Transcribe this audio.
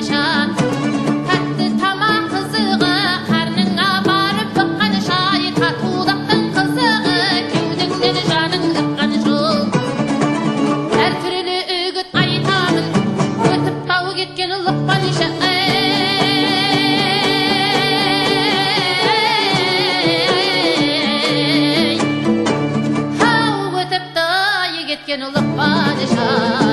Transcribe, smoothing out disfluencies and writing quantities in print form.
падиша. Тәтті тамақ қызығы, қарныңа барып быққан шай, татулықтың қызығы, кеудіңнен жаның ыққан жол. Әр түрлі үгіт айтамын, өтіп тау кеткен ұлық падиша. Hau ötüp dayı gitken ılık padişah.